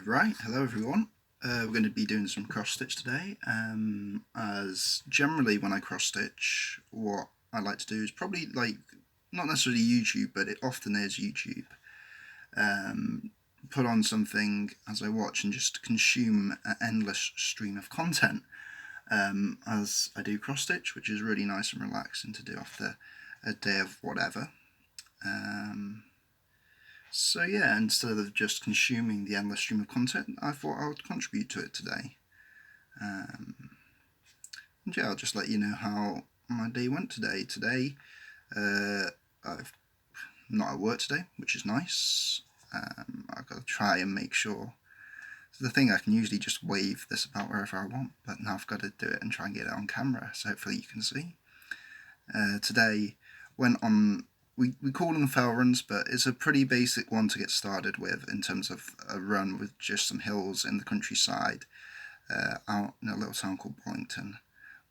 Right, hello everyone. We're going to be doing some cross stitch today. As generally when I cross stitch, what I like to do is probably like not necessarily YouTube, but it often is YouTube. Put on something as I watch and just consume an endless stream of content as I do cross stitch, which is really nice and relaxing to do after a day of whatever. So yeah, instead of just consuming the endless stream of content, I thought I would contribute to it today. And yeah, I'll just let you know how my day went today. Today, I've not at work today, which is nice. I've got to try and make sure. The thing I can usually just wave this about wherever I want, but now I've got to do it and try and get it on camera, so hopefully you can see. Today went on. We call them fell runs, but it's a pretty basic one to get started with in terms of a run with just some hills in the countryside out in a little town called Bollington,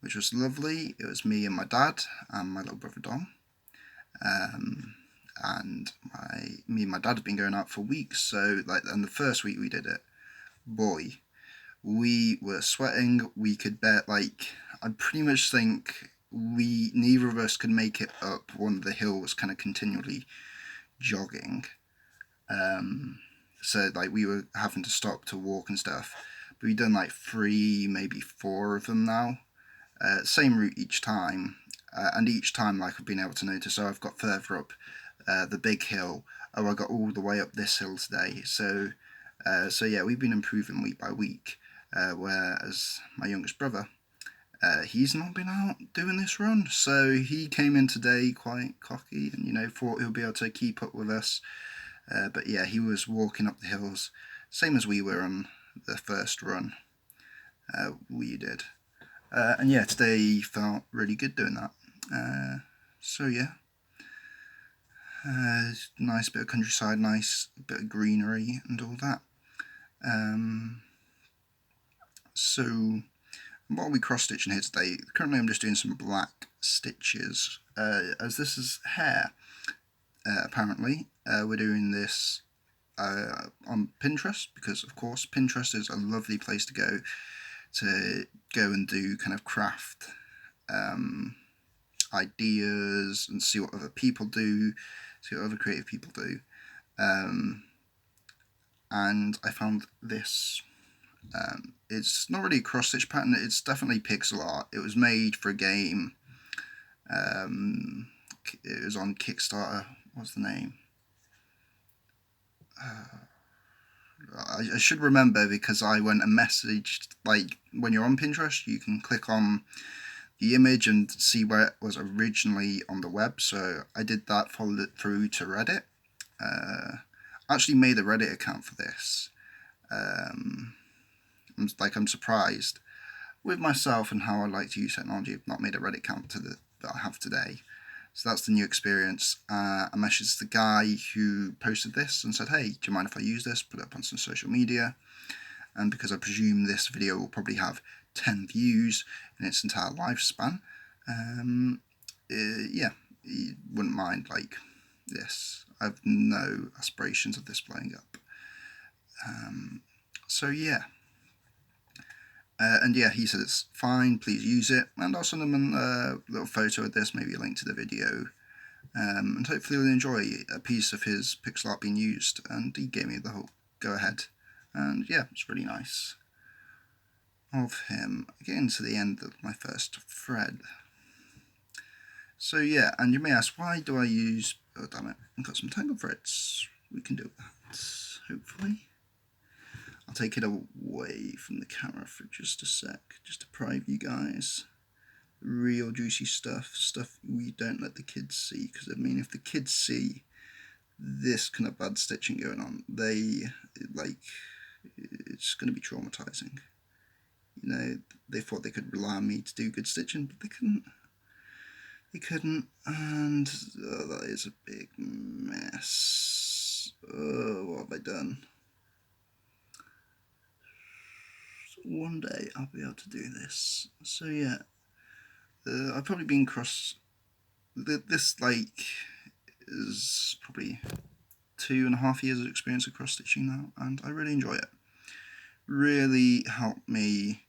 which was lovely. It was me and my dad and my little brother Dom. And me and my dad had been going out for weeks, so and the first week we did it, boy, we were sweating. We could bet, I pretty much think neither of us could make it up one of the hills kind of continually jogging. So we were having to stop to walk and stuff, but we've done 3, maybe 4 of them now. Same route each time, and each time I've been able to notice, I've got further up the big hill, I got all the way up this hill today. So yeah, we've been improving week by week, whereas my youngest brother, he's not been out doing this run, so he came in today quite cocky and thought he'll be able to keep up with us. But yeah, he was walking up the hills, same as we were on the first run we did. And yeah, today felt really good doing that. So yeah, nice bit of countryside, nice bit of greenery and all that. So what are we cross stitching here today? Currently I'm just doing some black stitches. As this is hair, apparently, we're doing this on Pinterest, because of course Pinterest is a lovely place to go and do kind of craft ideas and see what other people do, see what other creative people do. And I found this. It's not really a cross stitch pattern, it's definitely pixel art. It was made for a game. It was on Kickstarter. What's the name? I should remember, because I went and messaged, when you're on Pinterest, you can click on the image and see where it was originally on the web. So I did that, followed it through to Reddit. Actually made a Reddit account for this. I'm surprised with myself and how I like to use technology. I've not made a Reddit account that I have today. So that's the new experience. I messaged the guy who posted this and said, hey, do you mind if I use this? Put it up on some social media. And because I presume this video will probably have 10 views in its entire lifespan, yeah, you wouldn't mind this. I have no aspirations of this blowing up. So yeah. And yeah, he said it's fine, please use it, and I'll send him a little photo of this, maybe a link to the video, and hopefully he'll enjoy a piece of his pixel art being used, and he gave me the whole go ahead, and yeah, it's really nice of him. Getting to the end of my first thread. So yeah, and you may ask, why do I use, oh damn it, I've got some tangle threads, we can do that, hopefully. I'll take it away from the camera for just a sec, just to deprive you guys. Real juicy stuff we don't let the kids see, because if the kids see this kind of bad stitching going on, it's going to be traumatizing. They thought they could rely on me to do good stitching, but they couldn't, and that is a big mess. Oh, what have I done? One day I'll be able to do this. So yeah, I've probably been this is probably 2.5 years of experience of cross stitching now, and I really enjoy it. Really helped me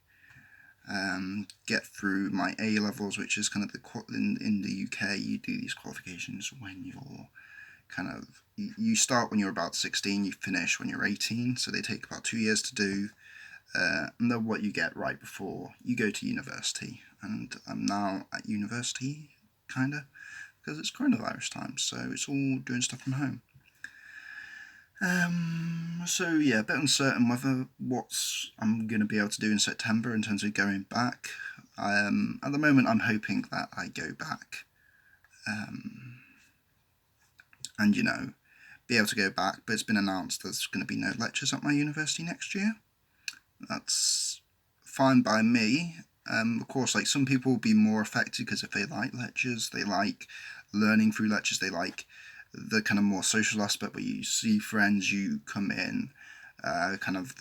get through my A levels, which is kind of in the UK you do these qualifications when you're you start when you're about 16, you finish when you're 18, so they take about 2 years to do, and they're what you get right before you go to university. And I'm now at university, because it's coronavirus time, so it's all doing stuff from home. So yeah, a bit uncertain whether I'm going to be able to do in September in terms of going back. At the moment I'm hoping that I go back, and be able to go back, but it's been announced there's going to be no lectures at my university next year. That's fine by me. Of course, like, some people will be more affected because if they like lectures, they like learning through lectures, they like the kind of more social aspect where you see friends, you come in, the kind of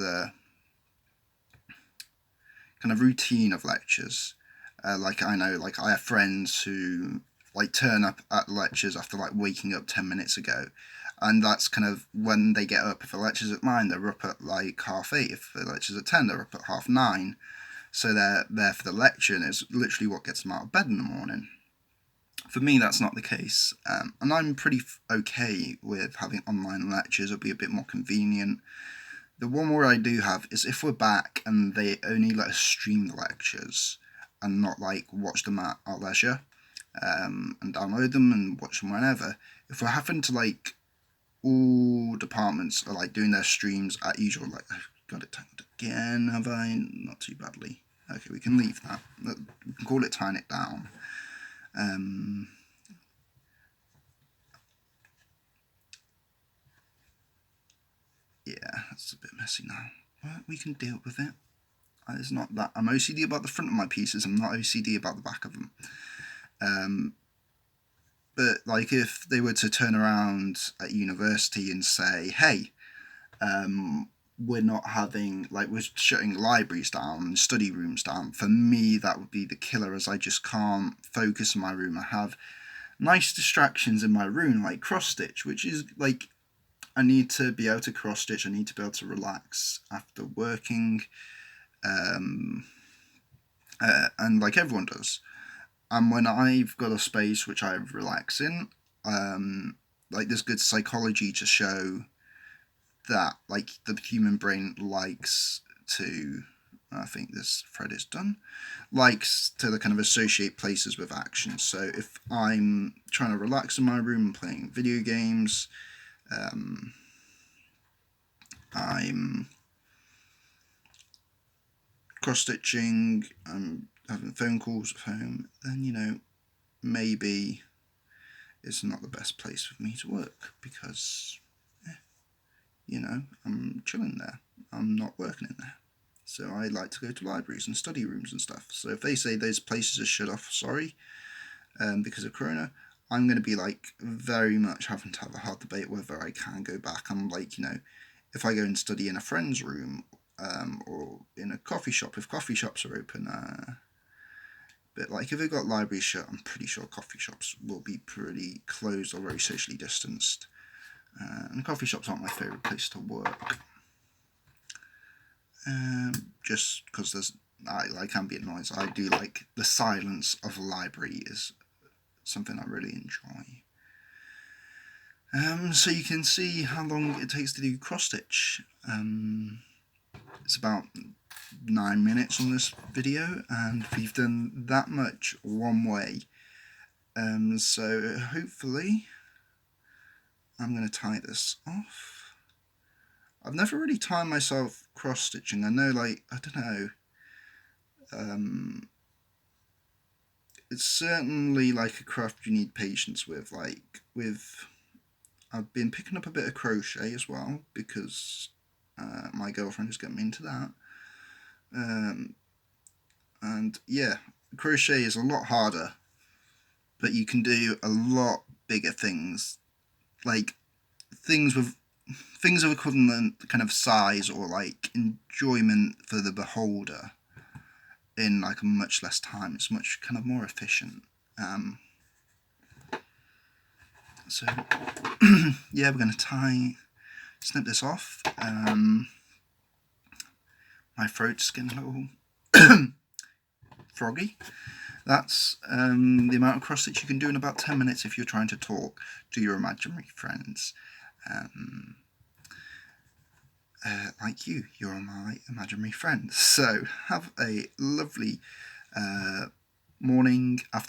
routine of lectures. Like, I know, like, I have friends who like turn up at lectures after like waking up 10 minutes ago, and that's kind of when they get up. If the lecture's at 9, they're up at like 8:30. If the lecture's at 10, they're up at 9:30. So they're there for the lecture, and it's literally what gets them out of bed in the morning. For me, that's not the case, and I'm pretty okay with having online lectures. It'll be a bit more convenient. The one worry I do have is if we're back and they only let us stream the lectures and not like watch them at our leisure, and download them and watch them whenever. If we're having to like, all departments are like doing their streams at usual, like, I've got it tangled again, have I? Not too badly. Okay, we can leave that. We can call it tying it down. Yeah, that's a bit messy now, but we can deal with it. It's not that I'm OCD about the front of my pieces, I'm not OCD about the back of them. But like, if they were to turn around at university and say, hey, we're not having, like, we're shutting libraries down, study rooms down, for me that would be the killer, as I just can't focus in my room. I have nice distractions in my room, like cross stitch, which is like, I need to be able to cross stitch, I need to be able to relax after working, and like everyone does. And when I've got a space which I relax in, like, there's good psychology to show that, like, the human brain likes to, I think this thread is done, likes to kind of associate places with action. So if I'm trying to relax in my room playing video games, I'm cross-stitching, I'm having phone calls at home, then, maybe it's not the best place for me to work, because, I'm chilling there. I'm not working in there. So I like to go to libraries and study rooms and stuff. So if they say those places are shut off, sorry, because of Corona, I'm going to be like very much having to have a hard debate whether I can go back. I'm like, if I go and study in a friend's room, or in a coffee shop, if coffee shops are open, but like, if they've got libraries shut, I'm pretty sure coffee shops will be pretty closed or very socially distanced. And coffee shops aren't my favourite place to work. Just because I like ambient noise. I do like the silence of a library, is something I really enjoy. So you can see how long it takes to do cross stitch. It's about 9 minutes on this video, and we've done that much one way. So hopefully I'm going to tie this off. I've never really tied myself cross stitching. I know, like, I don't know, it's certainly like a craft you need patience with. Like, I've been picking up a bit of crochet as well, because my girlfriend is getting me into that. And yeah, crochet is a lot harder, but you can do a lot bigger things, like things of equivalent kind of size or like enjoyment for the beholder in like a much less time. It's much kind of more efficient. So yeah, we're going to snip this off. My throat's getting a little froggy. That's the amount of cross stitch you can do in about 10 minutes if you're trying to talk to your imaginary friends. Like you're my imaginary friends. So have a lovely morning, afternoon.